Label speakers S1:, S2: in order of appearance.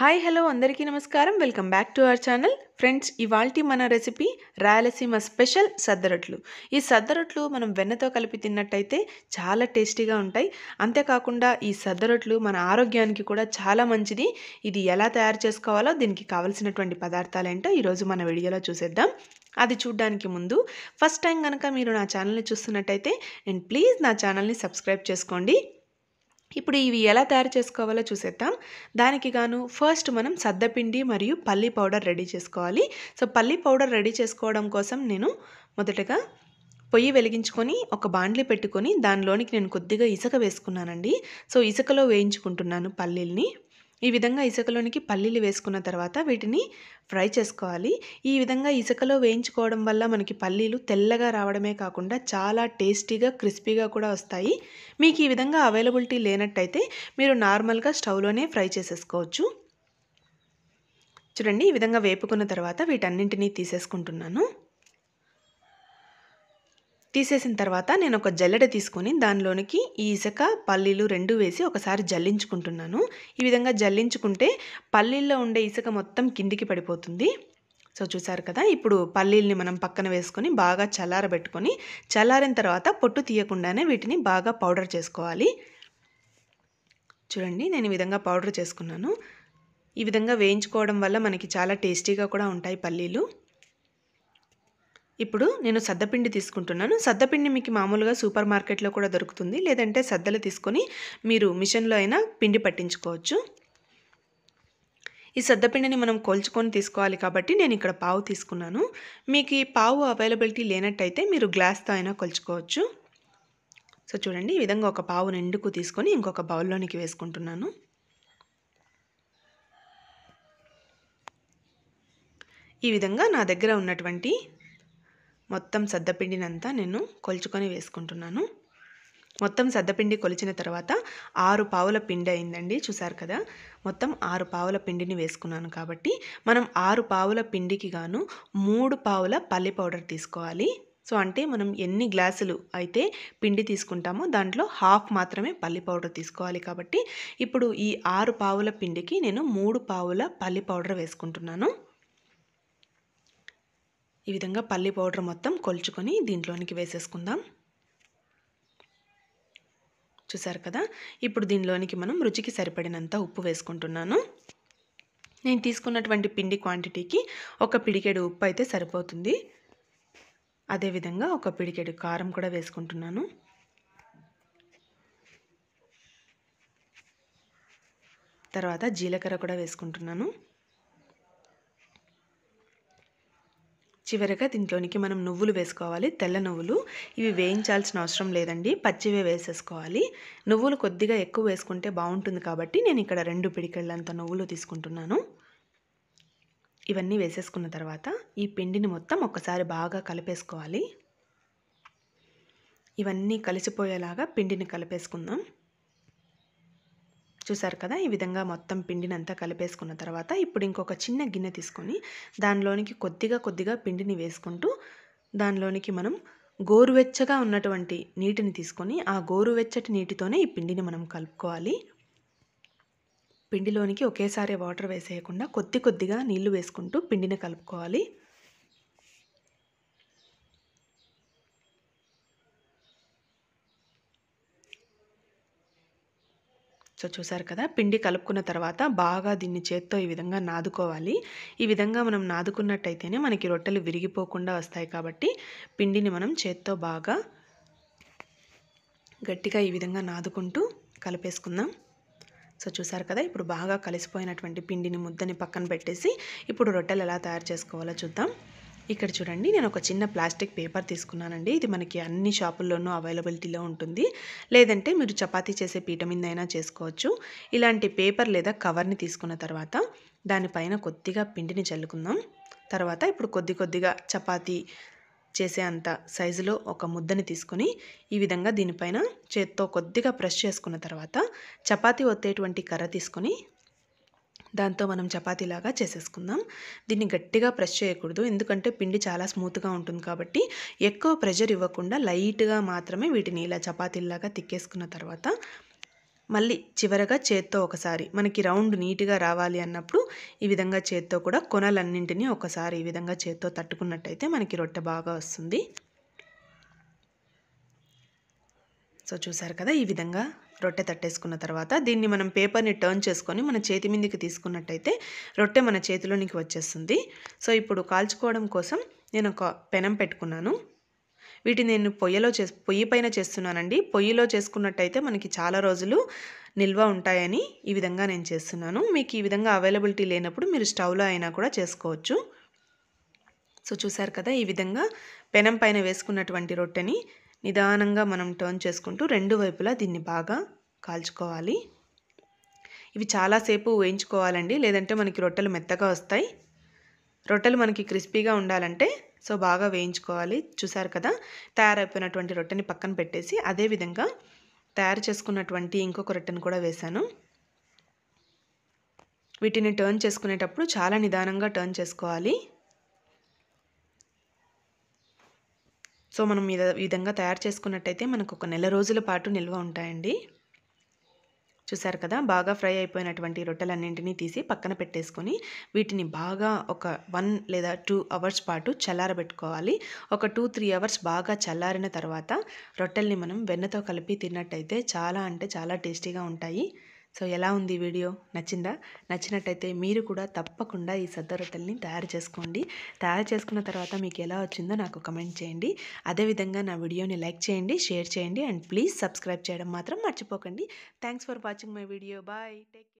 S1: Hi hello అందరికీ నమస్కారం. Welcome back to our channel. Friends, ఇవాల్టి మన రెసిపీ రాయలసీమ స్పెషల్ సద్దరొట్లు. ఈ సద్దరొట్లు మనం వెన్నతో కలిపి తిన్నట్టయితే చాలా టేస్టీగా ఉంటాయి. అంతేకాకుండా ఈ సద్దరొట్లు మన ఆరోగ్యానికి కూడా చాలా మంచిది. ఇది ఎలా తయారు చేసుకోవాలో, దీనికి కావలసినటువంటి పదార్థాలేంటో ఈరోజు మన వీడియోలో చూసేద్దాం. అది చూడడానికి ముందు ఫస్ట్ టైం కనుక మీరు నా ఛానల్ని చూస్తున్నట్టయితే అండ్ ప్లీజ్ నా ఛానల్ని సబ్స్క్రైబ్ చేసుకోండి. ఇప్పుడు ఇవి ఎలా తయారు చేసుకోవాలో చూసేద్దాం. దానికి గాను ఫస్ట్ మనం సద్దపిండి మరియు పల్లి పౌడర్ రెడీ చేసుకోవాలి. సో పల్లి పౌడర్ రెడీ చేసుకోవడం కోసం నేను మొదటగా పొయ్యి వెలిగించుకొని ఒక బాండ్లీ పెట్టుకొని దానిలోనికి నేను కొద్దిగా ఇసుక వేసుకున్నానండి. సో ఇసుకలో వేయించుకుంటున్నాను పల్లీల్ని. ఈ విధంగా ఇసుకలోనికి పల్లీలు వేసుకున్న తర్వాత వీటిని ఫ్రై చేసుకోవాలి. ఈ విధంగా ఇసుకలో వేయించుకోవడం వల్ల మనకి పల్లీలు తెల్లగా రావడమే కాకుండా చాలా టేస్టీగా క్రిస్పీగా కూడా వస్తాయి. మీకు ఈ విధంగా అవైలబిలిటీ లేనట్టయితే మీరు నార్మల్గా స్టవ్లోనే ఫ్రై చేసేసుకోవచ్చు. చూడండి, ఈ విధంగా వేపుకున్న తర్వాత వీటన్నింటినీ తీసేసుకుంటున్నాను. తీసేసిన తర్వాత నేను ఒక జల్లెడ తీసుకొని దానిలోనికి ఈ ఇసుక పల్లీలు రెండు వేసి ఒకసారి జల్లించుకుంటున్నాను. ఈ విధంగా జల్లించుకుంటే పల్లీల్లో ఉండే ఇసుక మొత్తం కిందికి పడిపోతుంది. సో చూసారు కదా, ఇప్పుడు పల్లీల్ని మనం పక్కన వేసుకొని బాగా చల్లారబెట్టుకొని చల్లారిన తర్వాత పొట్టు తీయకుండానే వీటిని బాగా పౌడర్ చేసుకోవాలి. చూడండి, నేను ఈ విధంగా పౌడర్ చేసుకున్నాను. ఈ విధంగా వేయించుకోవడం వల్ల మనకి చాలా టేస్టీగా కూడా ఉంటాయి పల్లీలు. ఇప్పుడు నేను సద్దపిండి తీసుకుంటున్నాను. సద్దపిండి మీకు మామూలుగా సూపర్ మార్కెట్లో కూడా దొరుకుతుంది, లేదంటే సద్దలు తీసుకొని మీరు మిషన్లో అయినా పిండి పట్టించుకోవచ్చు. ఈ సద్దపిండిని మనం కొల్చుకొని తీసుకోవాలి కాబట్టి నేను ఇక్కడ పావు తీసుకున్నాను. మీకు ఈ పావు అవైలబిలిటీ లేనట్టయితే మీరు గ్లాస్తో అయినా కొల్చుకోవచ్చు. సో చూడండి, ఈ విధంగా ఒక పావు నిండుకు తీసుకొని ఇంకొక బౌల్లోనికి వేసుకుంటున్నాను. ఈ విధంగా నా దగ్గర ఉన్నటువంటి మొత్తం సద్దపిండినంతా నేను కొలుచుకొని వేసుకుంటున్నాను. మొత్తం సద్దపిండి కొలిచిన తర్వాత 6 పావుల పిండి అయిందండి. చూసారు కదా, మొత్తం 6 పావుల పిండిని వేసుకున్నాను కాబట్టి మనం 6 పావుల పిండికి గాను 3 పావుల పల్లి పౌడర్ తీసుకోవాలి. సో అంటే మనం ఎన్ని గ్లాసులు అయితే పిండి తీసుకుంటామో దాంట్లో హాఫ్ మాత్రమే పల్లి పౌడర్ తీసుకోవాలి. కాబట్టి ఇప్పుడు ఈ 6 పావుల పిండికి నేను 3 పావుల పల్లి పౌడర్ వేసుకుంటున్నాను. ఈ విధంగా పల్లి పౌడర్ మొత్తం కొలుచుకొని దీంట్లోనికి వేసేసుకుందాం. చూసారు కదా, ఇప్పుడు దీనిలోనికి మనం రుచికి సరిపడినంత ఉప్పు వేసుకుంటున్నాను. నేను తీసుకున్నటువంటి పిండి క్వాంటిటీకి ఒక పిడికెడు ఉప్పు అయితే సరిపోతుంది. అదేవిధంగా ఒక పిడికెడు కారం కూడా వేసుకుంటున్నాను. తర్వాత జీలకర్ర కూడా వేసుకుంటున్నాను. చివరగా దీంట్లోనికి మనం నువ్వులు వేసుకోవాలి. తెల్ల నువ్వులు, ఇవి వేయించాల్సిన అవసరం లేదండి, పచ్చివే వేసేసుకోవాలి. నువ్వులు కొద్దిగా ఎక్కువ వేసుకుంటే బాగుంటుంది కాబట్టి నేను ఇక్కడ 2 పిడికెళ్ళంత నువ్వులు తీసుకుంటున్నాను. ఇవన్నీ వేసేసుకున్న తర్వాత ఈ పిండిని మొత్తం ఒక్కసారి బాగా కలిపేసుకోవాలి. ఇవన్నీ కలిసిపోయేలాగా పిండిని కలిపేసుకుందాం. చూసారు కదా, ఈ విధంగా మొత్తం పిండినంతా కలిపేసుకున్న తర్వాత ఇప్పుడు ఇంకొక చిన్న గిన్నె తీసుకొని దానిలోనికి కొద్దిగా పిండిని వేసుకుంటూ దానిలోనికి మనం గోరువెచ్చగా ఉన్నటువంటి నీటిని తీసుకొని ఆ గోరువెచ్చటి నీటితోనే ఈ పిండిని మనం కలుపుకోవాలి. పిండిలోనికి ఒకేసారి వాటర్ వేసేయకుండా కొద్దిగా నీళ్లు వేసుకుంటూ పిండిని కలుపుకోవాలి. సో చూసారు కదా, పిండి కలుపుకున్న తర్వాత బాగా దీన్ని చేత్తో ఈ విధంగా నాదుకోవాలి. ఈ విధంగా మనం నాదుకున్నట్టయితేనే మనకి రొట్టెలు విరిగిపోకుండా వస్తాయి. కాబట్టి పిండిని మనం చేత్తో బాగా గట్టిగా ఈ విధంగా నాదుకుంటూ కలిపేసుకుందాం. సో చూసారు కదా, ఇప్పుడు బాగా కలిసిపోయినటువంటి పిండిని ముద్దని పక్కన పెట్టేసి ఇప్పుడు రొట్టెలు ఎలా తయారు చేసుకోవాలో చూద్దాం. ఇక్కడ చూడండి, నేను ఒక చిన్న ప్లాస్టిక్ పేపర్ తీసుకున్నానండి. ఇది మనకి అన్ని షాపుల్లోనూ అవైలబిలిటీలో ఉంటుంది, లేదంటే మీరు చపాతీ చేసే పీట మీద అయినా చేసుకోవచ్చు. ఇలాంటి పేపర్ లేదా కవర్ని తీసుకున్న తర్వాత దానిపైన కొద్దిగా పిండిని చల్లుకుందాం. తర్వాత ఇప్పుడు కొద్దిగా చపాతీ చేసే అంత సైజులో ఒక ముద్దని తీసుకొని ఈ విధంగా దీనిపైన చేత్తో కొద్దిగా ప్రెస్ చేసుకున్న తర్వాత చపాతీ ఒత్తేటువంటి కర్ర తీసుకొని దాంతో మనం చపాతీలాగా చేసేసుకుందాం. దీన్ని గట్టిగా ప్రెస్ చేయకూడదు, ఎందుకంటే పిండి చాలా స్మూత్గా ఉంటుంది కాబట్టి ఎక్కువ ప్రెషర్ ఇవ్వకుండా లైట్గా మాత్రమే వీటిని ఇలా చపాతీలాగా తిక్కేసుకున్న తర్వాత మళ్ళీ చివరగా చేత్తో ఒకసారి మనకి రౌండ్ నీట్‌గా రావాలి అన్నప్పుడు ఈ విధంగా చేత్తో కూడా కొనలన్నింటినీ ఒకసారి ఈ విధంగా చేత్తో తట్టుకున్నట్టయితే మనకి రొట్టె బాగా వస్తుంది. సో చూసారు కదా, ఈ విధంగా రొట్టె తట్టేసుకున్న తర్వాత దీన్ని మనం పేపర్ని టర్న్ చేసుకొని మన చేతి మీదకి తీసుకున్నట్టయితే రొట్టె మన చేతిలోనికి వచ్చేస్తుంది. సో ఇప్పుడు కాల్చుకోవడం కోసం నేను ఒక పెనం పెట్టుకున్నాను. వీటిని నేను పొయ్యి పైన చేస్తున్నానండి. పొయ్యిలో చేసుకున్నట్టయితే మనకి చాలా రోజులు నిల్వ ఉంటాయని ఈ విధంగా నేను చేస్తున్నాను. మీకు ఈ విధంగా అవైలబిలిటీ లేనప్పుడు మీరు స్టవ్లో అయినా కూడా చేసుకోవచ్చు. సో చూసారు కదా, ఈ విధంగా పెనం పైన వేసుకున్నటువంటి రొట్టెని నిదానంగా మనం టర్న్ చేసుకుంటూ రెండు వైపులా దీన్ని బాగా కాల్చుకోవాలి. ఇవి చాలాసేపు వేయించుకోవాలండి, లేదంటే మనకి రొట్టెలు మెత్తగా వస్తాయి. రొట్టెలు మనకి క్రిస్పీగా ఉండాలంటే సో బాగా వేయించుకోవాలి. చూసారు కదా, తయారైపోయినటువంటి రొట్టెని పక్కన పెట్టేసి అదేవిధంగా తయారు చేసుకున్నటువంటి ఇంకొక రొట్టెను కూడా వేశాను. వీటిని టర్న్ చేసుకునేటప్పుడు చాలా నిదానంగా టర్న్ చేసుకోవాలి. సో మనం ఈ విధంగా తయారు చేసుకున్నట్టయితే మనకు ఒక నెల రోజుల పాటు నిల్వ ఉంటాయండి. చూసారు కదా, బాగా ఫ్రై అయిపోయినటువంటి రొట్టెలన్నింటినీ తీసి పక్కన పెట్టేసుకొని వీటిని బాగా ఒక 1 లేదా 2 అవర్స్ పాటు చల్లారబెట్టుకోవాలి. ఒక 2-3 అవర్స్ బాగా చల్లారిన తర్వాత రొట్టెల్ని మనం వెన్నతో కలిపి తిన్నట్టయితే చాలా అంటే చాలా టేస్టీగా ఉంటాయి. సో ఎలా ఉంది వీడియో? నచ్చిందా? నచ్చినట్టయితే మీరు కూడా తప్పకుండా ఈ సద్ద రొట్టెల్ని తయారు చేసుకోండి. తయారు చేసుకున్న తర్వాత మీకు ఎలా వచ్చిందో నాకు కమెంట్ చేయండి. అదేవిధంగా నా వీడియోని లైక్ చేయండి, షేర్ చేయండి అండ్ ప్లీజ్ సబ్స్క్రైబ్ చేయడం మాత్రం మర్చిపోకండి. Thanks for watching my video. Bye. Take care.